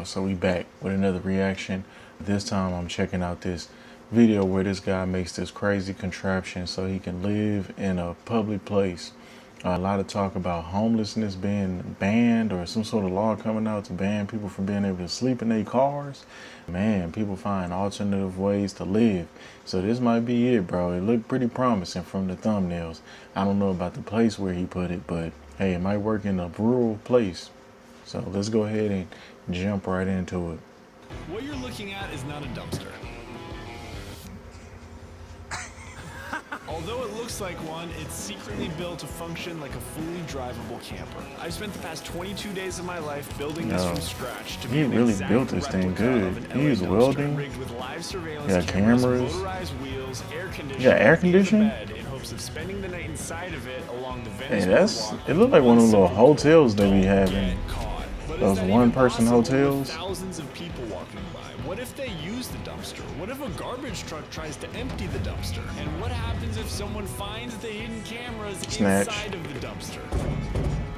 y'all, so we back with another reaction. This time I'm checking out this video where this guy makes this crazy contraption so he can live in a public place. A lot of talk about homelessness being banned or some sort of law coming out to ban people from being able to sleep in their cars. Man, people find alternative ways to live. So this might be it, bro. It looked pretty promising from the thumbnails. I don't know about the place where he put it, but hey, it might work in a rural place. So let's go ahead and jump right into it. What you're looking at is not a dumpster. Although it looks like one, it's secretly built to function like a fully drivable camper. I've spent the past 22 days of my life building this from scratch. To he really built this thing good. He used welding. Rigged with live surveillance got cameras. Motorized wheels, air conditioning. Yeah, air conditioning. In hopes of spending the night inside of it along the Hey, it looked like one of those little hotels they be having. Those one-person hotels. Thousands of people walking by. What if they use the dumpster? What if a garbage truck tries to empty the dumpster? And what happens if someone finds the hidden cameras inside of the dumpster?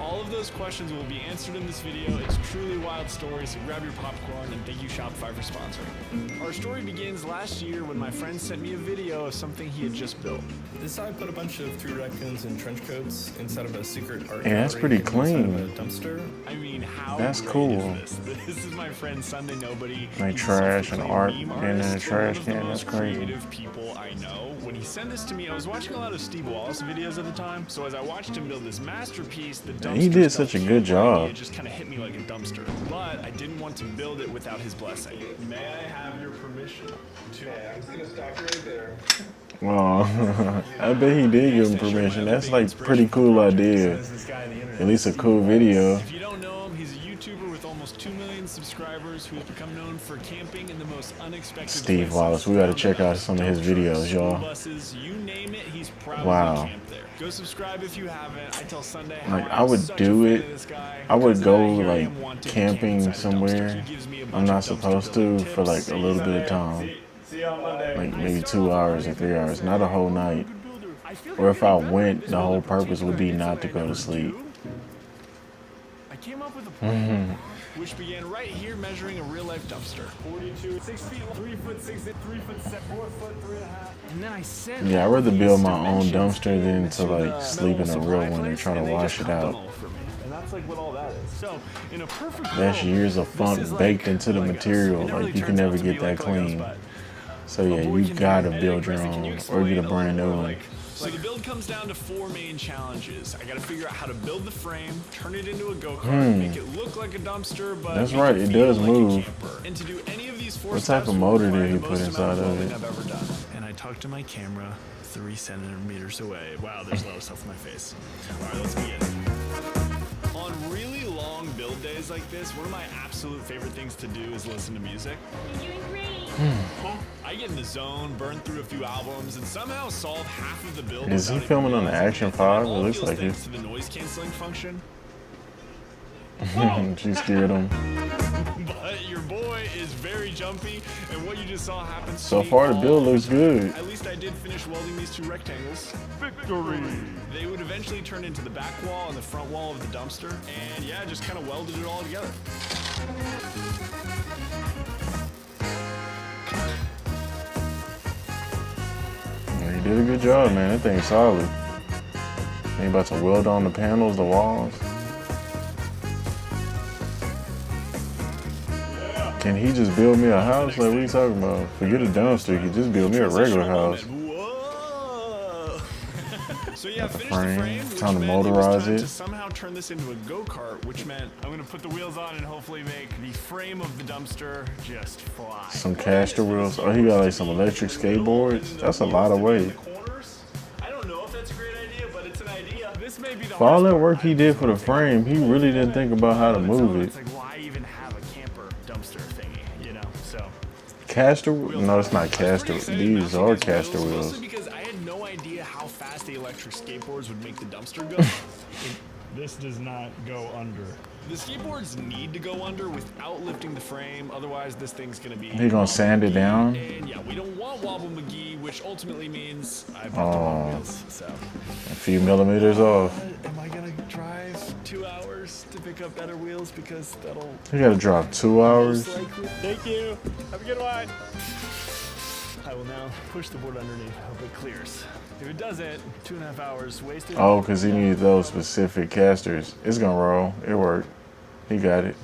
All of those questions will be answered in this video. It's truly wild story, so grab your popcorn and thank you Shopify for sponsoring. Our story begins last year when my friend sent me a video of something he had just built. This guy put a bunch of 3 raccoons in trench coats inside of a secret art gallery. That's pretty clean. A dumpster. I mean, how that's great cool. is this? This is my friend Sunday Nobody. Like trash and art and in a trash can. That's crazy. Creative people I know. When he sent this to me, I was watching a lot of Steve Wallace videos at the time. So as I watched him build this masterpiece, the dumpster he did such a good job. It just kind of hit me like a dumpster. But I didn't want to build it without his blessing. May I have your permission to? I'm just gonna stop you right there. Oh, I bet he did give him permission. That's like pretty cool idea. At least a cool video. If you don't know him, he's a YouTuber with almost 2 million subscribers who has become known for camping in the most unexpected Steve places. Wallace, we gotta check out some of his videos, y'all. Buses, you name it, he's proudly camped there. Go subscribe if you haven't. I tell Sunday how Like I would do it. I would go like camping somewhere. I'm not supposed to for like a little bit of time. Like maybe 2 hours or 3 hours, not a whole night. Or if I went, the whole purpose would be not to go to sleep. I came up with a plan, which began right here measuring a real-life dumpster. 42, 6 feet, 3 foot 6, 3 foot 7, 4 foot 3.5. And then I said, yeah, I'd rather build my own dumpster than to like sleep in a real one and try to wash it out. And that's like what all that is. So, in a perfect That's years of funk baked into the material. Like you can never get that clean. So yeah, you gotta build your own or get a brand new one. So the build comes down to 4 main challenges. I gotta figure out how to build the frame, turn it into a go-kart, make it look like a dumpster, but that's right, it does move. And to do any of these 4 what type of motor did he put inside of it? I've ever done. And I talked to my camera 3 centimeters away. Wow, there's a lot of stuff in my face. All right, let's begin. On really long build days like this, one of my absolute favorite things to do is listen to music. You're doing great. I get in the zone, burn through a few albums, and somehow solve half of the build. Is he filming on the Action 5? It looks like it. To the noise canceling function. She scared him. But your boy is very jumpy, and what you just saw happen. So far, the build looks good. At least I did finish welding these 2 rectangles. Victory! They would eventually turn into the back wall and the front wall of the dumpster, and yeah, just kind of welded it all together. He did a good job, man. That thing's solid. He about to weld on the panels, the walls. Can he just build me a house? Like, what are you talking about? Forget a dumpster. He just build me a regular house. Whoa! So yeah, finish the frame, time to motorize it. To somehow turn this into a go-kart, which meant I'm gonna put the wheels on and hopefully make the frame of the dumpster just fly. Some caster wheels. Oh, he got like some electric skateboards. That's a lot of weight. I don't know if that's a great idea, but it's an idea. This may be the for all that work he did for the frame, he really didn't think about how to move it. It's like, why even have a camper dumpster thingy, you know? So caster? No, it's not caster. These are caster wheels. Mostly because I had no idea how fast the electric skateboards would make the dumpster go. This does not go under. The skateboards need to go under without lifting the frame, otherwise this thing's gonna be... He gonna sand it down? And yeah, we don't want Wobble McGee, which ultimately means I bought the wrong wheels, so... A few millimeters off. Am I gonna drive 2 hours to pick pick up better wheels because that'll. You gotta drive 2 hours. Thank you. Have a good one. I will now push the board underneath. Hope it clears. If it doesn't, 2.5 hours wasted. Oh, because he needs those specific casters. It's gonna roll. It worked. He got it.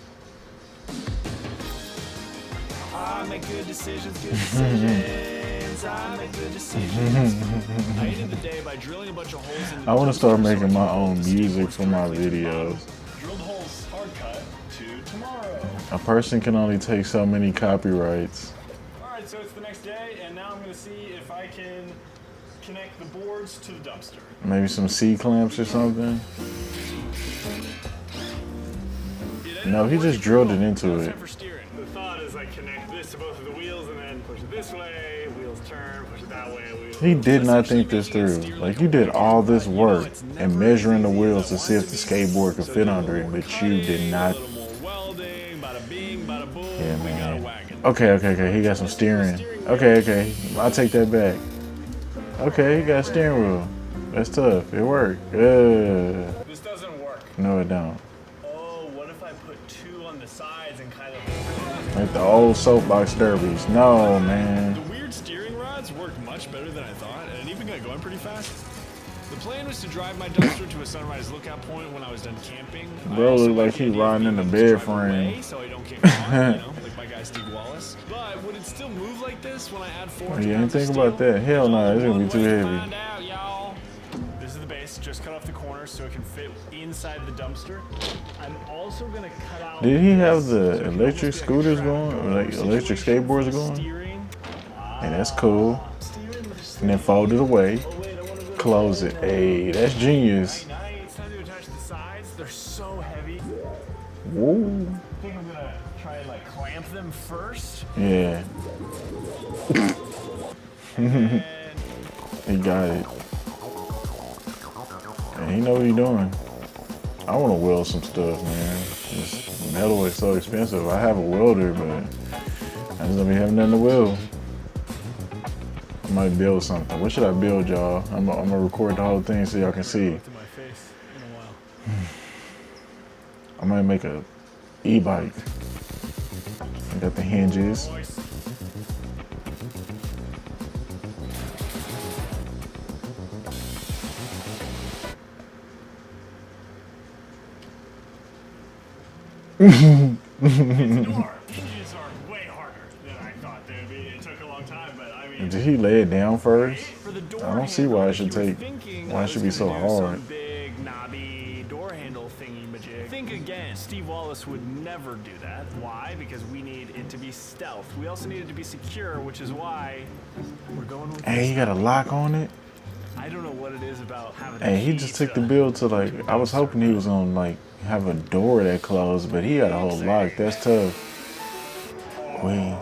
I make good decisions, good decisions. I make good decisions. I ended the day by drilling a bunch of holes in the I want to start dumpster so I making can my put own the music skateboards for my directly to the bottom. videos. Drilled holes hard cut to tomorrow. A person can only take so many copyrights. All right, so it's the next day, and now I'm going to see if I can connect the boards to the dumpster. Maybe some C-clamps or something. No, he just drilled it into it. For steering. The thought is I connect this to both of the wheels and then push it this way, wheels turn, push it that way. He did not think this through. Like, you did all this work and measuring the wheels to see if the skateboard could fit under it, but you did not. Yeah, man. Okay. He got some steering. Okay. I'll take that back. Okay, he got a steering wheel. That's tough. It worked. This doesn't work. No, it don't. Oh, what if I put two on the sides and kind of... Like the old soapbox derbies. No, man. The weird steering rods worked much better than I thought, and it even got going pretty fast. The plan was to drive my dumpster to a sunrise lookout point when I was done camping. Bro looked like he riding in the bed frame. So I don't get caught, like my guy Steve Wallace. But would it still move like this when I add 4 You ain't think about that. Hell no, it's gonna be too heavy. This is the base, just cut off the corners so it can fit inside the dumpster. I'm also gonna cut out... Did he have the electric scooters going? Or like electric skateboards going? steering. And that's cool. And then fold it away. Close it. Hey, that's genius. It's time to attach the sides. They're so heavy. Woo. I think I'm gonna try and like clamp them first. Yeah. And He got it. And he know what he doing. I want to weld some stuff, man. This metal is so expensive. I have a welder, but I just don't be having nothing to weld. I might build something. What should I build, y'all? I'm gonna record the whole thing so y'all can see. to my face in a while. I might make a e-bike. I got the hinges. Hinges are way harder than I thought they'd be. It took a long time, but I mean... Did he lay it down first? For the door I don't see why it should take. Why it should be so hard. Big knobby door handle thingy majig. Think again. Steve Wallace would never do that. Why? Because we need it to be stealth. We also need it to be secure, which is why we're going with. Hey, he got a lock on it. I don't know what it is about having. Hey, he just took the build to like. I was hoping he was gonna like have a door that closed, but he got a whole lock. That's tough. Wait.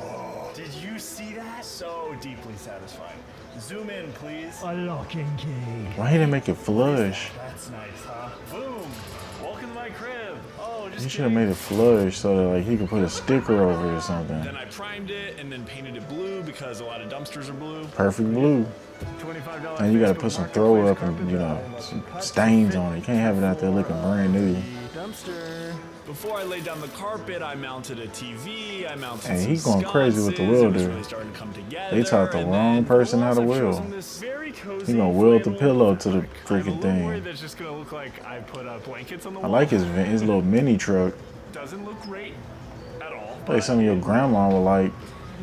Did you see that? So deeply satisfying. Zoom in, please. A locking key. Why he didn't make it flush? That's nice, huh? Boom. Welcome to my crib. Oh, just He should have made it flush so that like he could put a sticker over it or something. Then I primed it and then painted it blue because a lot of dumpsters are blue. Perfect blue. $25. And you gotta put some throw up and some stains on it. You can't have it out there looking brand new. Dumpster. Before I laid down the carpet, I mounted a TV. I mounted Hey, some he going crazy with the sconces. It was welder. really starting to come together, They taught the and wrong then person how to I've weld. chosen this very cozy He gonna weld the inflatable pillow to the kind of freaking a little thing. way That's just gonna look like I put blankets on the I wall. like his little mini truck. Doesn't look great at all. Like some of your grandma would like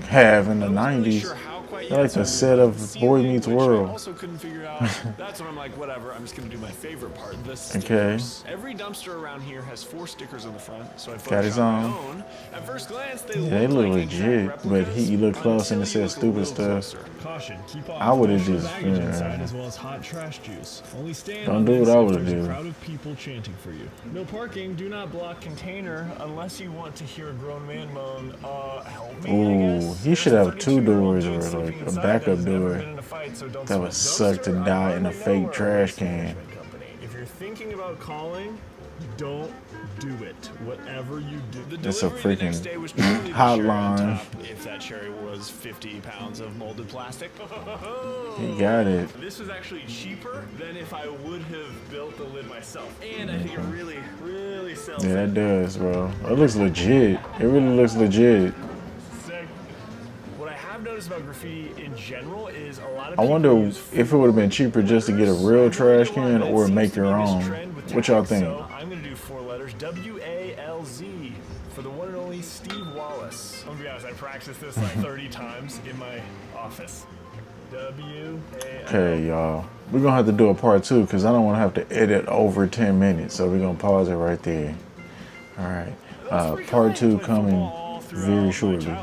have in the I wasn't really 90s. sure how quite They're like yet, so the set of ceiling, Boy Meets which I World. also couldn't figure out. That's when I'm like, whatever. I'm just gonna do my favorite part, the Okay. stickers. Every dumpster around here has 4 stickers on the front, so I Got his photoshopped my own. own. At first glance, they Yeah, they look like legit, exact but replicas you look close and it until you says look a little stupid stuff. closer. Caution, keep on. I would've Full just, baggage inside, yeah. as well as hot trash juice. Only stand Don't on do this what I if would've there's a did. crowd of people chanting for you. No parking. Do not block container unless you want to hear a grown man moan, help me, I Ooh, guess. he should There's have a 2 32-year-old doors dude or sleeping like a inside backup has never door. been in a fight, so don't That would sweat. suck to Dumpster, die in a I fake already know trash we're a can. management company. If you're you're thinking about calling, don't do it. Whatever you do. The It's a delivery the next freaking day was truly the cherry on hotline. top, if that cherry was 50 pounds of molded plastic. He got it. This was actually cheaper than if I would have built the lid myself. And I think it really, really sells Yeah, it. that does, bro. It looks legit. It really looks legit. Sick. What I have noticed about graffiti in general is a lot of I people wonder use if it would have been cheaper just to get a real trash can That or seems make to your be this own. trend with What y'all tags. think? So I'm gonna do 4 letters, W-A-L-Z, for the one and only Steve Wallace. I'm gonna be honest, I practiced this like 30 times in my office. W-A-L-Z. Okay, y'all. We're going to have to do a part 2 because I don't want to have to edit over 10 minutes. So we're going to pause it right there. All right. Part 2 coming very shortly.